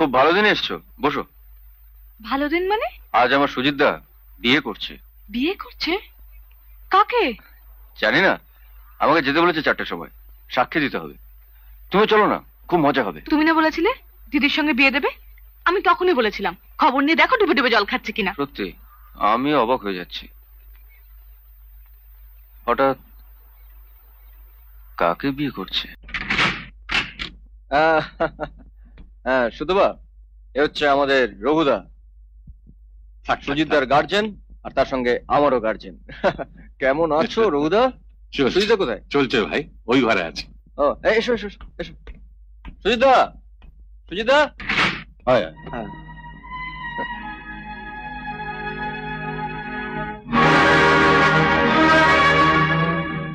খুব ভালো দিনে এসছো, বসো। ভালো দিন মানে? আজ আমার সুজিত দা বিয়ে করছে। বিয়ে করছে? কাকে? জানি না, আমাকে যেতে বলেছে 4টের সময়, সাক্ষী দিতে হবে। তুমি চলো না, খুব মজা হবে। তুমি না বলেছিলে দিদির সঙ্গে বিয়ে দেবে? আমি তখনই বলেছিলাম খবর নিয়ে দেখো ডুবে ডুবে জল খাচ্ছে কিনা। সত্যি আমি অবাক হয়ে যাচ্ছি, হঠাৎ কাকে বিয়ে করছে। হ্যাঁ সুতবা, এ হচ্ছে আমাদের রঘুদা, সুজিতদার গার্জেন, আর তার সঙ্গে আমারও গার্জেন। কেমন আছো রঘুদা? সুজিতদা কোথায়? চলছে ভাই, ওই ঘরে আছে। ও এসো এসো এসো এসো। সুজিতদা, সুজিতদা। হয় হ্যাঁ,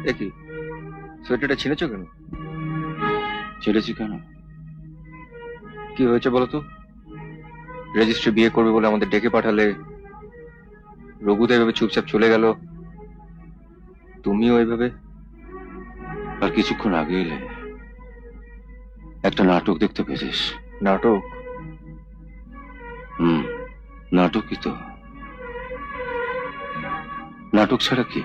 দেখি সোয়েটারটা ছিঁড়েছো কেন? ছেড়েছি কেন? কি হয়েছে বলো তো? রেজিস্ট্রি বিয়ে করবে বলে আমাদের ডেকে পাঠালে, রঘুদা এভাবে চুপচাপ চলে গেল, তুমিও এইভাবে। আর কিছুক্ষণ আগে এলে একটা নাটক দেখতে পেয়েছিস? নাটক? নাটকই তো। নাটক ছাড়া কি?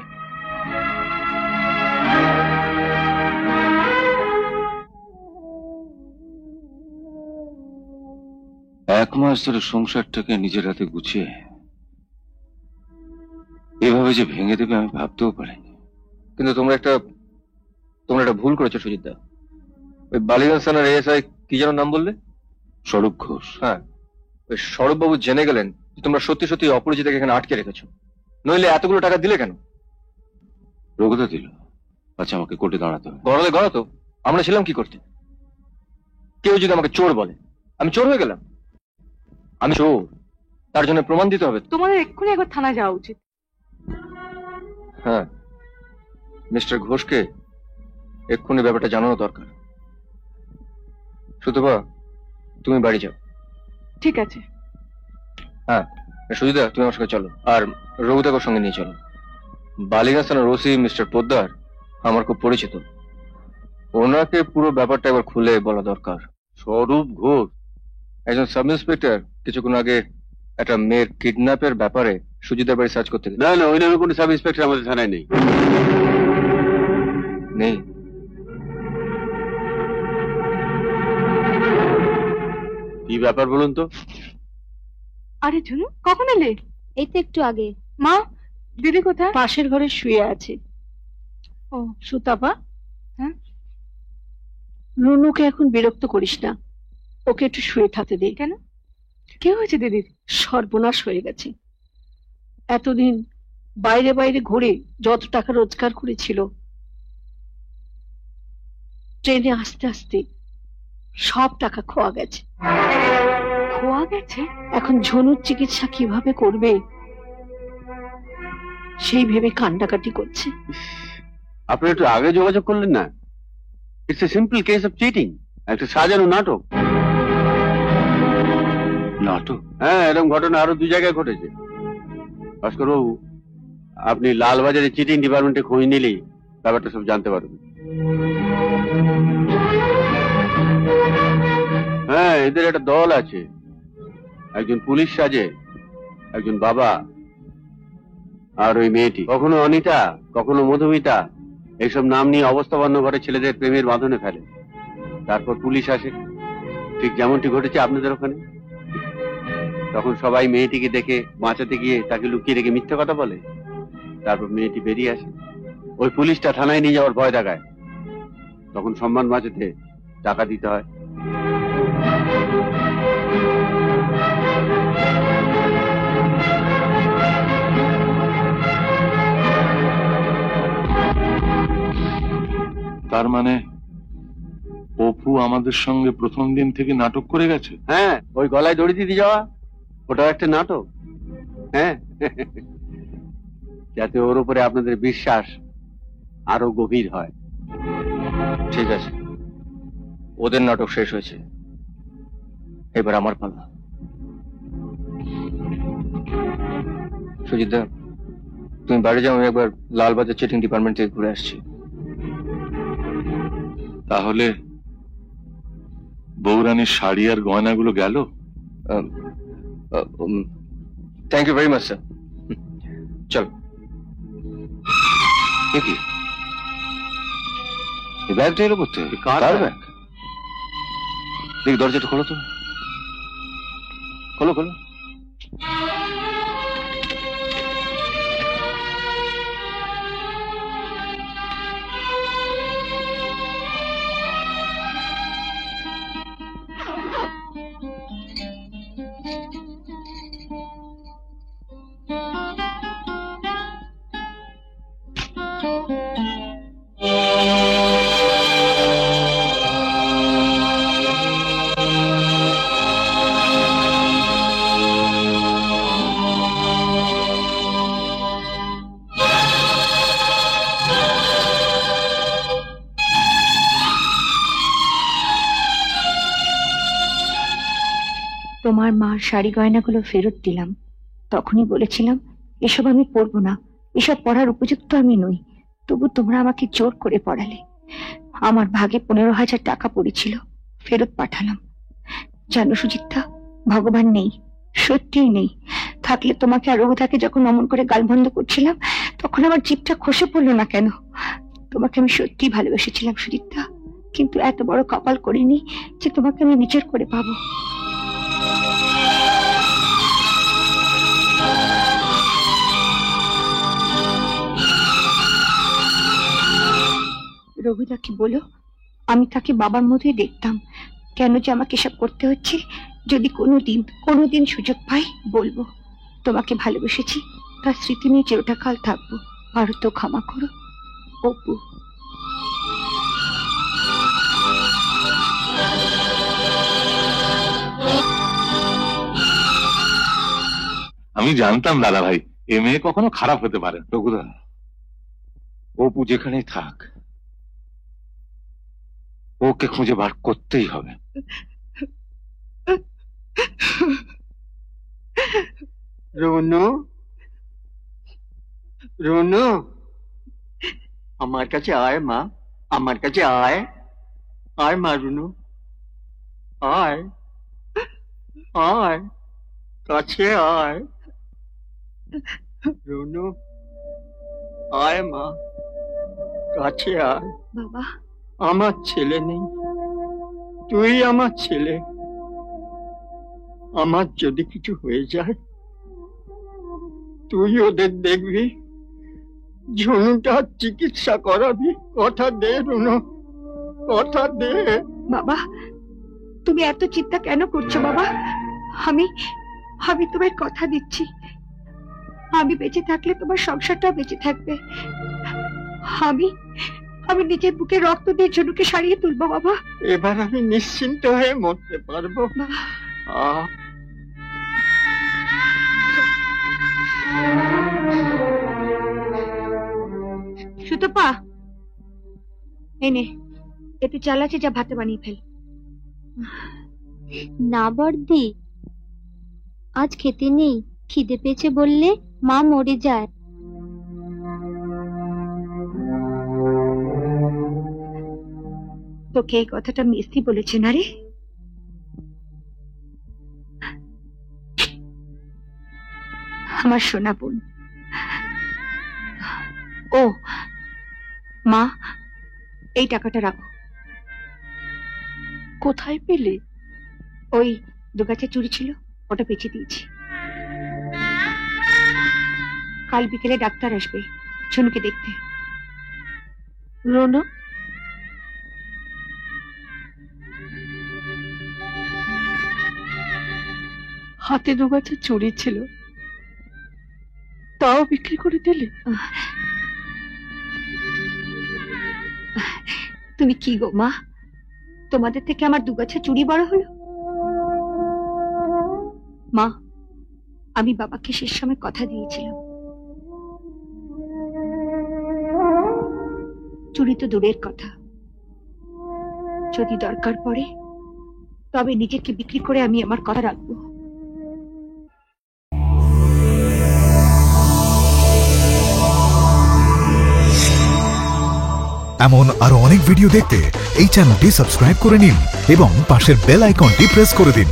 এক মাস ধরে সংসারটাকে নিজের হাতে গুছিয়ে এভাবে যে ভেঙে দেবে আমি ভাবতেও পারিনি। কিন্তু তোমরা একটা ভুল করেছো সুজিতদা। ওই বালিগঞ্জ থানার এএসআই কি যেন নাম বললে? স্বরূপ ঘোষ। হ্যাঁ, ওই সৌরভবাবু জেনে গেলেন যে তোমরা সত্যি সত্যি অপরিচিতাকে এখানে আটকে রেখেছো, নইলে এতগুলো টাকা দিলে কেন? রঘুদা দিল। আচ্ছা, আমাকে কোর্টে দাঁড়াতে হবে। গড়াতো আমরা ছিলাম কি করতে? কেউ যদি আমাকে চোর বলে, আমি চোর হয়ে গেলাম? আমি চোর, তার জন্য প্রমাণ দিতে হবে। তোমাদের এক্ষুনি একবার থানায় যাওয়া উচিত। হ্যাঁ, মিস্টার ঘোষকে এক্ষুনি ব্যাপারটা জানানো দরকার। সুতবা, তুমি বাড়ি যাও। ঠিক আছে। হ্যাঁ সুজিদা, তুমি আমার সঙ্গে চলো, আর রঘুদাকে ওর সঙ্গে নিয়ে চলো। বালিগঞ্জ থানার ওসি মিস্টার পোদ্দার আমার খুব পরিচিত, ওনাকে পুরো ব্যাপারটা একবার খুলে বলা দরকার। স্বরূপ ঘোষ একজন সাব ইন্সপেক্টর কিছুক্ষণ আগে একটা মেয়ের কিডন্যাপের ব্যাপারে সুজিতার বাড়ি সার্চ করতে গেছে। না না, ওই নামে কোনো সাব ইন্সপেক্টর আমাদের থানায় নেই। নেই? কি ব্যাপার বলুন তো? আরে ঝুনু, কখন এলে? এই তো একটু আগে। মা, দিদি কোথায়? পাশের ঘরে শুয়ে আছে। ও সুতাপা, হ্যাঁ? রুনুকে এখন বিরক্ত করিস না, ওকে একটু শুয়ে থাকতে দে। কেন, কি হয়েছে দিদির? সর্বনাশ হয়ে গেছে। এতদিন বাইরে বাইরে ঘুরে যত টাকা রোজগার করেছিল, ট্রেনে আসতে আসতে সব টাকা খোয়া গেছে। খোয়া গেছে? এখন ঝনুর চিকিৎসা কিভাবে করবে সেই ভেবে কান্নাকাটি করছে। আপনি একটু আগে যোগাযোগ করলেন না? It's a simple case of cheating, একটা সাজানো নাটক। নাটক? হ্যাঁ, এরকম ঘটনা আরো 2 জায়গায় ঘটেছে। ভাস্কর বাবু, আপনি লালবাজারে চিটিং ডিপার্টমেন্টে খোঁজ নিলেই ব্যাপারটা সব জানতে পারবেন। হ্যাঁ, এদের একটা দল আছে, একজন পুলিশ সাজে, একজন বাবা, আর ওই মেয়েটি কখনো অনিতা, কখনো মধুমিতা, এইসব নাম নিয়ে অবস্থাপন্ন ঘরে ছেলেদের প্রেমের বাঁধনে ফেলে। তারপর পুলিশ আসে, ঠিক যেমনটি ঘটেছে আপনাদের ওখানে। তখন সবাই মেয়েটিকে দেখে বাঁচাতে গিয়ে তাকে লুকিয়ে রেখে মিথ্যে কথা বলে। তারপর মেয়েটি বেরিয়ে আসে, ওই পুলিশটা থানায় নিয়ে যাওয়ার ভয় দেখায়। তখন সম্মান বাঁচাতে টাকা দিতে হয়। তার মানে অপু আমাদের সঙ্গে প্রথম দিন থেকে নাটক করে গেছে? হ্যাঁ, ওই গলায় দড়ি দিতে যাওয়া, ওটাও একটা নাটক। হ্যাঁ, যাতে ওর উপরে আপনাদের বিশ্বাস আরো গভীর হয়। ঠিক আছে, ওদের নাটক শেষ হয়েছে, এবার আমার পালা। সুজিতদা, তুমি বাড়ি যাও, আমি একবার লালবাজার চিটিং ডিপার্টমেন্ট থেকে ঘুরে আসছি। তাহলে বৌরানীর শাড়ি আর গয়নাগুলো গেল? Thank you very much sir. চল। কি এই ব্যাগটা এলো করতে? কার ব্যাগ? দেখি দরজাটা খোলো তো। খোলো খোলো। তোমার মার শাড়ি গয়নাগুলো ফেরত দিলাম, তখনই বলেছিলাম এসব আমি পরবো না, এসব পড়ার উপযুক্ত আমি নই। তবু তোমরা আমাকে জোর করে পড়ালে। আমার ভাগে 15,000 টাকা পড়েছিল, ফেরত পাঠালাম। জানো সুচিত্রা, ভগবান নেই, সত্যিই নেই। থাকলে তোমাকে আর রঘুদাকে যখন অমন করে গালমন্দ করছিলাম, তখন আমার জিভটা খসে পড়লো না কেন? তোমাকে আমি সত্যিই ভালোবেসেছিলাম সুচিত্রা, কিন্তু এত বড় কপাল করিনি যে তোমাকে আমি নিজের করে পাবো। রঘুদাকে বলো আমি তাকে বাবার মতোই দেখতাম। কেন যে আমাকে এসব করতে হচ্ছে, যদি কোনোদিন সুযোগ পাই বলবো তোমাকে ভালোবেসেছি, তার স্মৃতি নিয়ে চিরটাকাল থাকবো। আর তো ক্ষমা করো অপু। আমি জানতাম দাদা ভাই, এ মেয়ে কখনো খারাপ হতে পারে না। রঘুদা, অপু যেখানেই থাক, ওকে খুঁজে বার করতেই হবে। রুনু, রুনু, আমার কাছে আয় মা, আমার কাছে আয়। আয় মা রুনু, আয় আয়, কাছে আয়। রুনু, আয় মা, কাছে আয়। বাবা, আমার ছেলে নেই, তুই আমার ছেলে। আমার যদি কিছু হয়ে যায়, তুই ওদের দেখবি, ঝুনুটার চিকিৎসা করাবি। কথা দে রুনু, কথা দে। বাবা, তুমি এত চিন্তা কেন করছো বাবা? আমি আমি তোমায় কথা দিচ্ছি, আমি বেঁচে থাকলে তোমার সংসারটা বেঁচে থাকবে। আমি আমি নিজের বুকে রক্ত দিয়ে ঝুনুকে সারিয়ে তুলবো বাবা। এবার আমি নিশ্চিন্ত হয়ে মরতে পারবো। সুতপা, এনে একটু চাল আছে, যা ভাতে বানিয়ে ফেল। না বর্দি, আজ খেতে নেই, খিদে পেয়েছে বললে মা মরে যায়। তোকে এই কথাটা মিস্তি বলেছে না রে? আমার সোনা বোন। ও মা, এই টাকাটা রাখো। কোথায় পেলে? ওই দুগাছা চুরি ছিল, ওটা বেঁচে দিয়েছি। কাল বিকেলে ডাক্তার আসবে ঝুনুকে দেখতে। রোনা, হাতে দুগাছা চুরি ছিল, তাও বিক্রি করে দিলে? তুমি কি গো মা, তোমাদের থেকে আমার দুগাছা চুরি বড় হলো? মা, আমি বাবাকে শেষ সময় কথা দিয়েছিলাম, চুরি তো দূরের কথা, যদি দরকার পড়ে তবে নিজেকে বিক্রি করে আমি আমার কথা রাখবো। এমন আরো অনেক ভিডিও দেখতে এই চ্যানেলটি সাবস্ক্রাইব করে নিন এবং পাশের বেল আইকনটি প্রেস করে দিন।